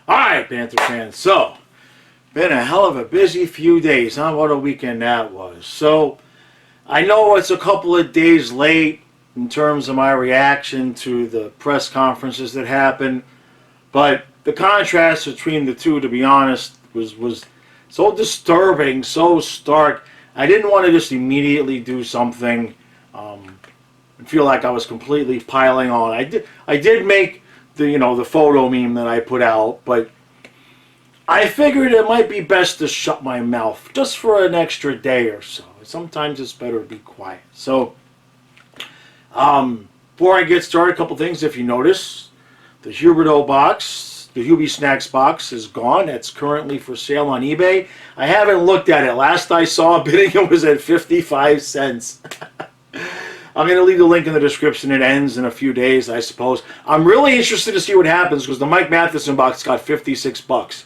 Alright, Panther fans, so, been a hell of a busy few days, huh? What a weekend that was. So, I know it's a couple of days late in terms of my reaction to the press conferences that happened, but the contrast between the two, to be honest, was so disturbing, so stark. I didn't want to just immediately do something and feel like I was completely piling on. I did make the photo meme that I put out, but I figured it might be best to shut my mouth just for an extra day or so. Sometimes it's better to be quiet. So, before I get started, a couple things. If you notice, the Huberdeau box, the Hubie Snacks box is gone. It's currently for sale on eBay. I haven't looked at it. Last I saw bidding, it was at 55 cents. I'm going to leave the link in the description. It ends in a few days, I suppose. I'm really interested to see what happens because the Mike Matheson box got 56 bucks.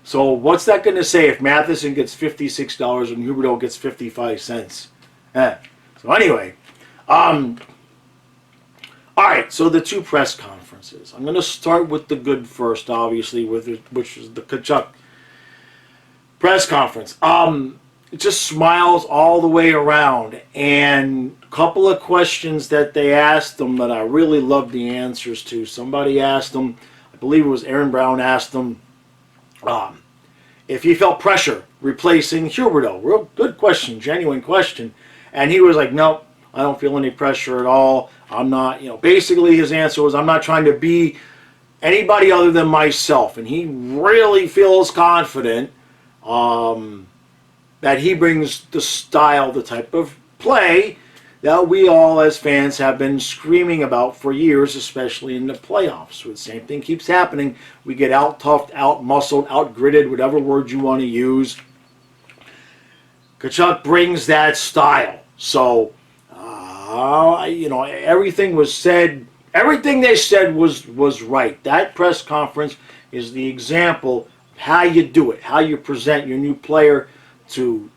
So what's that going to say if Matheson gets $56 and Huberdeau gets 55 cents? So anyway, all right, so the two press conferences. I'm going to start with the good first, obviously, which is the Tkachuk press conference. It just smiles all the way around, and a couple of questions that they asked him that I really loved the answers to. Somebody asked him, I believe it was Aaron Brown, asked him if he felt pressure replacing Huberdeau. Real good question, genuine question. And he was like, nope, I don't feel any pressure at all. I'm not, basically his answer was, I'm not trying to be anybody other than myself. And he really feels confident that he brings the style, the type of play that we all as fans have been screaming about for years, especially in the playoffs. So the same thing keeps happening. We get out-toughed, out-muscled, out-gritted, whatever word you want to use. Tkachuk brings that style. So, everything was said. Everything they said was right. That press conference is the example of how you do it, how you present your new player to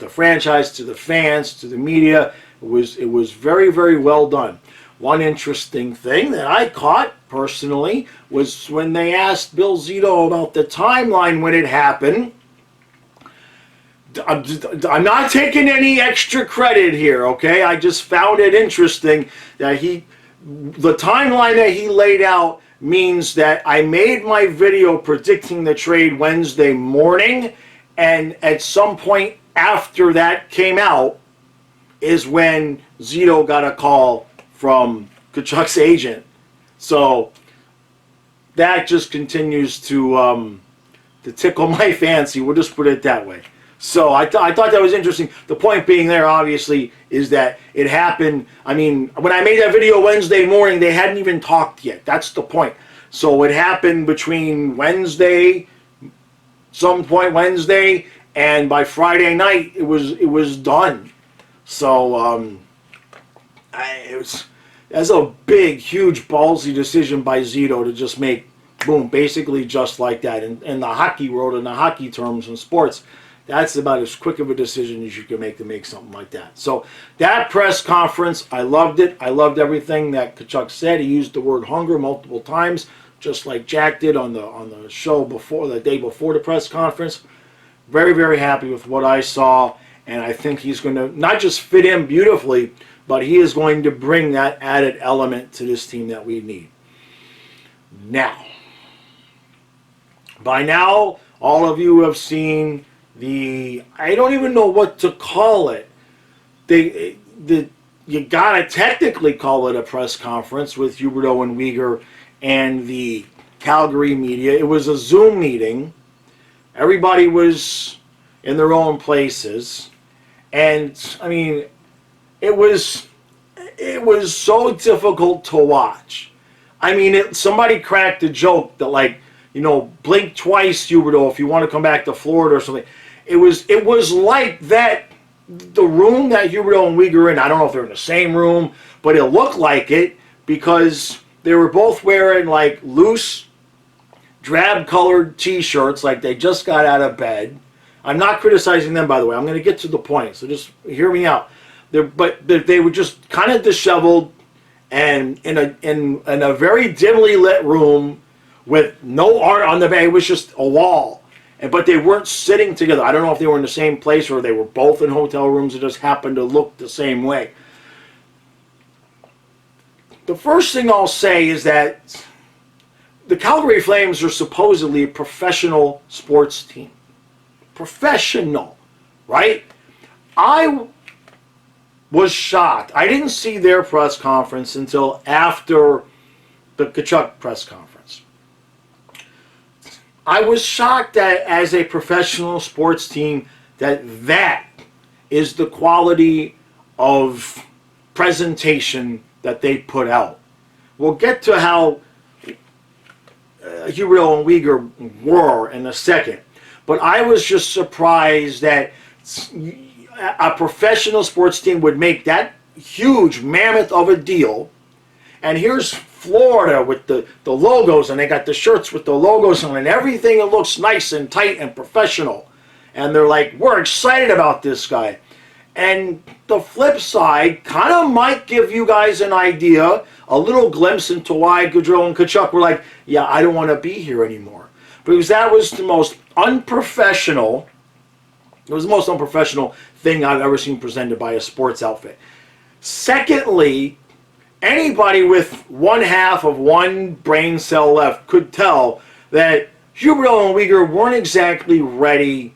the franchise, to the fans, to the media. It was very, very well done. One interesting thing that I caught personally was when they asked Bill Zito about the timeline when it happened. I'm not taking any extra credit here, okay? I just found it interesting that the timeline that he laid out means that I made my video predicting the trade Wednesday morning, and at some point after that came out is when Zito got a call from Tkachuk's agent. So that just continues to tickle my fancy. We'll just put it that way. So I thought that was interesting. The point being there, obviously, is that it happened. I mean, when I made that video Wednesday morning, they hadn't even talked yet. That's the point. So it happened between some point Wednesday, and by Friday night it was done. So that's a big, huge, ballsy decision by Zito to just make, boom, basically just like that. In the hockey world, in the hockey terms in sports, that's about as quick of a decision as you can make to make something like that. So that press conference, I loved it. I loved everything that Tkachuk said. He used the word hunger multiple times, just like Jack did on the show the day before the press conference. Very, very happy with what I saw, and I think he's going to not just fit in beautifully, but he is going to bring that added element to this team that we need. Now, by now, all of you have seen I don't even know what to call it. You gotta technically call it a press conference with Huberdeau and Weegar and the Calgary media. It was a Zoom meeting. Everybody was in their own places, and I mean, it was so difficult to watch. I mean, somebody cracked a joke that blink twice, Huberdeau, if you want to come back to Florida or something. It was like that. The room that Huberdeau and Weegar are in, I don't know if they're in the same room, but it looked like it because they were both wearing loose, drab-colored T-shirts, like they just got out of bed. I'm not criticizing them, by the way. I'm going to get to the point, so just hear me out. But they were just kind of disheveled and in a very dimly lit room with no art on the back. It was just a wall. But they weren't sitting together. I don't know if they were in the same place or they were both in hotel rooms that just happened to look the same way. The first thing I'll say is that the Calgary Flames are supposedly a professional sports team. Professional, right? I was shocked. I didn't see their press conference until after the Tkachuk press conference. I was shocked that as a professional sports team that is the quality of presentation that they put out. We'll get to how Huberdeau and Weegar were in a second. But I was just surprised that a professional sports team would make that huge mammoth of a deal. And here's Florida with the logos, and they got the shirts with the logos on, and everything that looks nice and tight and professional. And they're like, we're excited about this guy. And the flip side kind of might give you guys an idea, a little glimpse into why Gaudreau and Tkachuk were like, yeah, I don't want to be here anymore. Because that was the most unprofessional, it was the most unprofessional thing I've ever seen presented by a sports outfit. Secondly, anybody with one half of one brain cell left could tell that Huberdeau and Weegar weren't exactly ready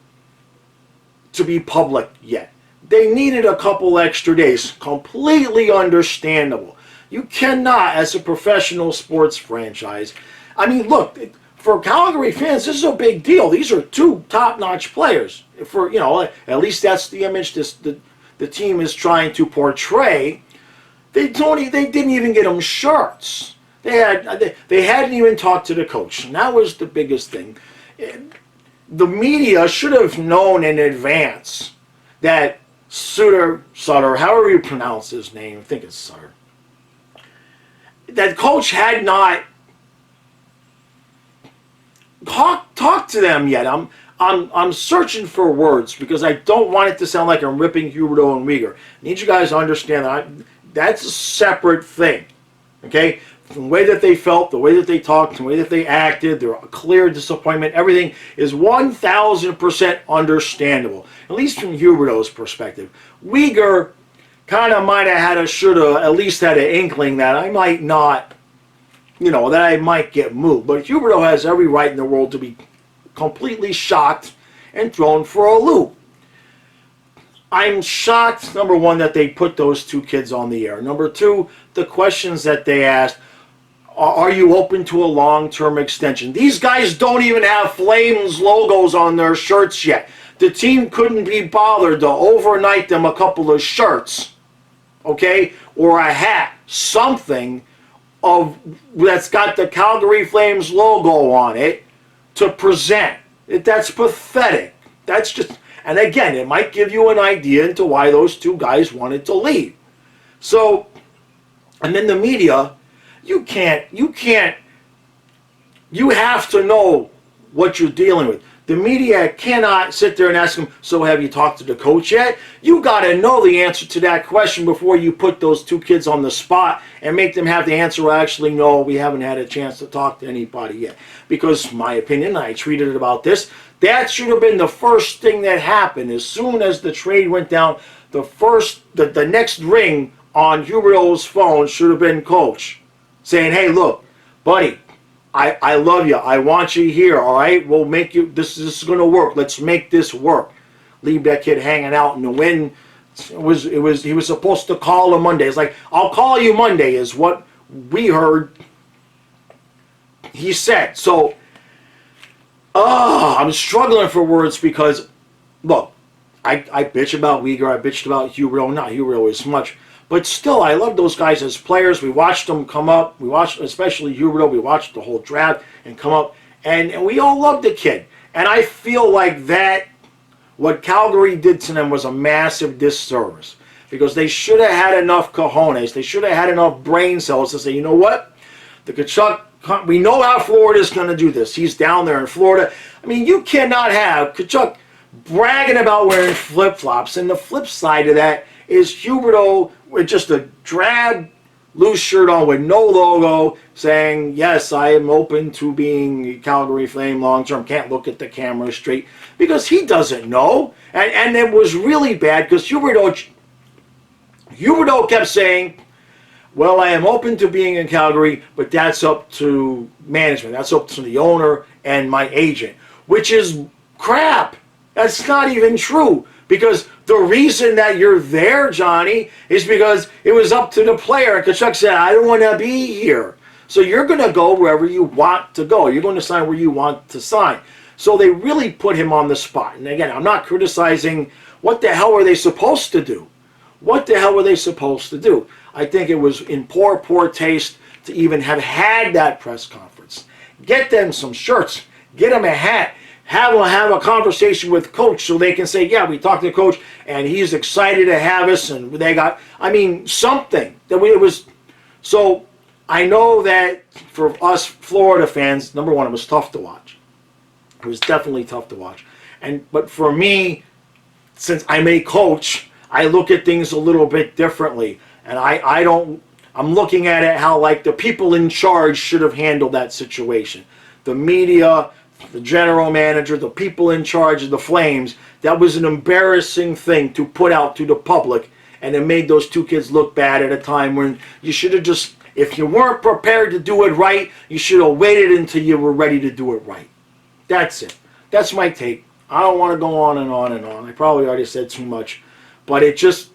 to be public yet. They needed a couple extra days. Completely understandable. You cannot, as a professional sports franchise, I mean, look, for Calgary fans, this is a big deal. These are two top-notch players. For, you know, at least that's the image the team is trying to portray. They didn't even get them shirts. They hadn't even talked to the coach, and that was the biggest thing. The media should have known in advance that Sutter, however you pronounce his name, I think it's Sutter, that coach had not talked to them yet. I'm searching for words because I don't want it to sound like I'm ripping Huberdeau and Weegar. I need you guys to understand that that's a separate thing, okay? The way that they felt, the way that they talked, the way that they acted, their clear disappointment, everything is 1,000% understandable, at least from Huberdeau's perspective. Weegar kind of might have should have at least had an inkling that I might not, you know, that I might get moved. But Huberdeau has every right in the world to be completely shocked and thrown for a loop. I'm shocked, number one, that they put those two kids on the air. Number two, the questions that they asked, are you open to a long-term extension? These guys don't even have Flames logos on their shirts yet. The team couldn't be bothered to overnight them a couple of shirts, okay, or a hat, something that's got the Calgary Flames logo on it to present. That's pathetic. That's just... And again, it might give you an idea into why those two guys wanted to leave. So, and then the media, you have to know what you're dealing with. The media cannot sit there and ask them, so have you talked to the coach yet? You got to know the answer to that question before you put those two kids on the spot and make them have the answer, well, actually, no, we haven't had a chance to talk to anybody yet. Because, my opinion, I tweeted it about this, that should have been the first thing that happened. As soon as the trade went down, the next ring on Huberdeau's phone should have been coach saying, hey, look, buddy, I love you. I want you here, all right? We'll make you, this is going to work. Let's make this work. Leave that kid hanging out in the wind. He was supposed to call him Monday. It's like, I'll call you Monday is what we heard he said. So, I'm struggling for words because, look, I bitch about Weegar. I bitched about Huberdeau. Not Huberdeau as much. But still, I love those guys as players. We watched them come up. We watched, especially Huberdeau, we watched the whole draft and come up. And we all loved the kid. And I feel like that, what Calgary did to them was a massive disservice. Because they should have had enough cojones. They should have had enough brain cells to say, you know what? The Tkachuk, we know how Florida's going to do this. He's down there in Florida. I mean, you cannot have Tkachuk bragging about wearing flip-flops. And the flip side of that is Huberdeau with just a drab loose shirt on with no logo, saying, yes, I am open to being a Calgary Flame long term. Can't look at the camera straight because he doesn't know. And it was really bad because Huberdeau kept saying, well, I am open to being in Calgary, but that's up to management. That's up to the owner and my agent, which is crap. That's not even true. Because the reason that you're there, Johnny, is because it was up to the player. And Tkachuk said, I don't want to be here. So you're going to go wherever you want to go. You're going to sign where you want to sign. So they really put him on the spot. And again, I'm not criticizing what the hell are they supposed to do. What the hell were they supposed to do? I think it was in poor, poor taste to even have had that press conference. Get them some shirts. Get them a hat. Have a conversation with coach so they can say, yeah, we talked to coach and he's excited to have us, and they got, I mean, something. It was, so I know that for us Florida fans, number one, it was tough to watch. It was definitely tough to watch. But for me, since I'm a coach, I look at things a little bit differently. And I'm looking at it how like the people in charge should have handled that situation. The media, the general manager, the people in charge of the Flames, that was an embarrassing thing to put out to the public, and it made those two kids look bad at a time when you should have just, if you weren't prepared to do it right, you should have waited until you were ready to do it right. That's it. That's my take. I don't want to go on and on and on. I probably already said too much, but it just,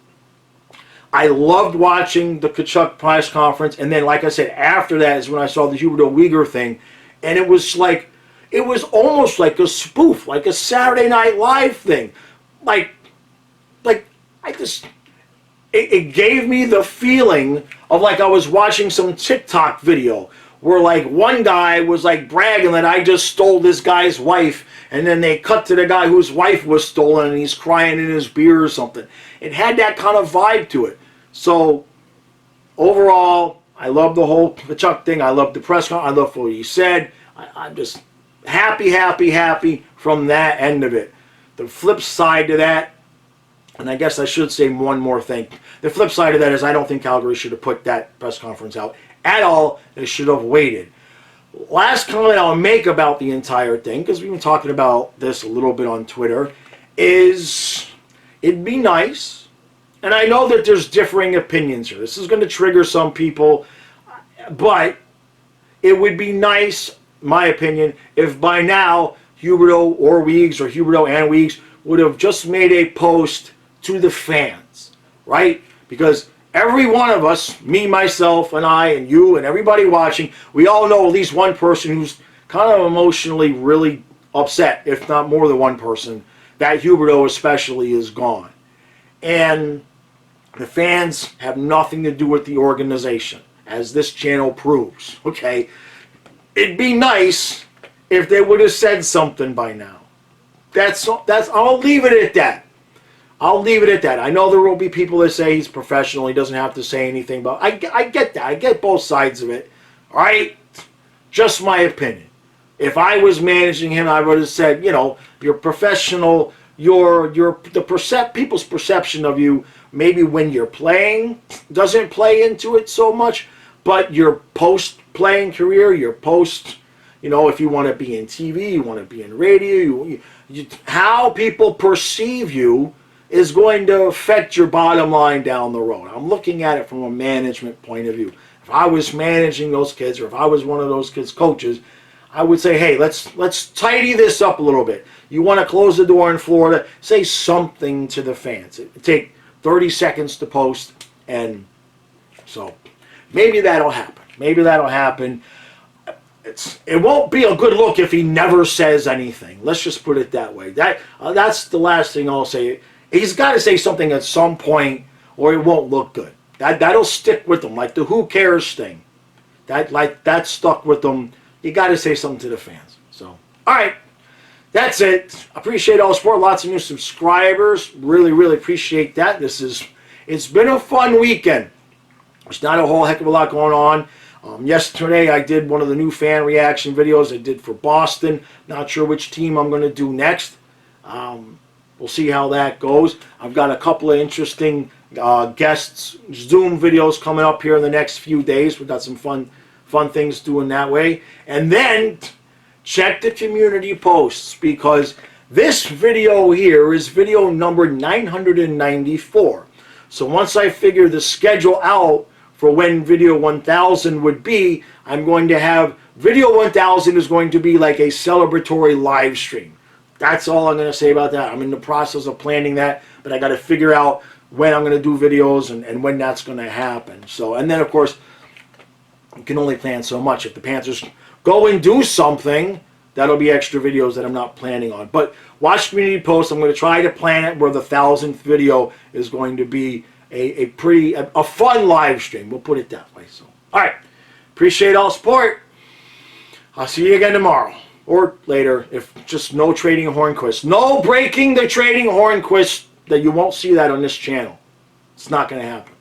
I loved watching the Tkachuk press conference, and then, like I said, after that is when I saw the Huberdeau Weegar thing, and it was like, it was almost like a spoof, like a Saturday Night Live thing. Like I just, it gave me the feeling of like I was watching some TikTok video where like one guy was like bragging that I just stole this guy's wife, and then they cut to the guy whose wife was stolen and he's crying in his beer or something. It had that kind of vibe to it. So overall, I love the whole Tkachuk thing. I love the press conference. I love what he said. I'm just happy from that end of it. The flip side to that, and I guess I should say one more thing. The flip side of that is I don't think Calgary should have put that press conference out at all. They should have waited. Last comment I'll make about the entire thing, because we've been talking about this a little bit on Twitter, is it'd be nice, and I know that there's differing opinions here. This is going to trigger some people, but it would be nice, my opinion, if by now Huberdeau or Weegs, or Huberdeau and Weegs, would have just made a post to the fans, right? Because every one of us, me, myself, and I, and you, and everybody watching, we all know at least one person who's kind of emotionally really upset, if not more than one person, that Huberdeau especially is gone. And the fans have nothing to do with the organization, as this channel proves, okay? It'd be nice if they would have said something by now. I'll leave it at that. I'll leave it at that. I know there will be people that say he's professional, he doesn't have to say anything, but I get that. I get both sides of it. All right? Just my opinion. If I was managing him, I would have said, you know, you're professional, people's perception of you, maybe when you're playing, doesn't play into it so much, but your post-playing career, your post, you know, if you want to be in TV, you want to be in radio, how people perceive you is going to affect your bottom line down the road. I'm looking at it from a management point of view. If I was managing those kids, or if I was one of those kids' coaches, I would say, hey, let's tidy this up a little bit. You want to close the door in Florida, say something to the fans. It take 30 seconds to post, and so maybe that'll happen. Maybe that'll happen. It won't be a good look if he never says anything. Let's just put it that way. That's the last thing I'll say. He's got to say something at some point, or it won't look good. That'll stick with him, like the who cares thing. That stuck with them. You got to say something to the fans. So, all right, that's it. Appreciate all the support. Lots of new subscribers. Really appreciate that. It's been a fun weekend. There's not a whole heck of a lot going on. Yesterday I did one of the new fan reaction videos I did for Boston. Not sure which team I'm going to do next. We'll see how that goes. I've got a couple of interesting guests, Zoom videos coming up here in the next few days. We've got some fun things doing that way. And then check the community posts, because this video here is video number 994. So once I figure the schedule out for when video 1000 would be, I'm going to have video 1000 is going to be like a celebratory live stream. That's all I'm going to say about that. I'm in the process of planning that, but I got to figure out when I'm going to do videos and when that's going to happen. So, and then of course, you can only plan so much. If the Panthers go and do something, that'll be extra videos that I'm not planning on. But watch community posts. I'm going to try to plan it where the 1000th video is going to be a fun live stream. We'll put it that way. So, all right. Appreciate all support. I'll see you again tomorrow or later. If just no trading Hornquist, no breaking the trading Hornquist, that you won't see that on this channel. It's not going to happen.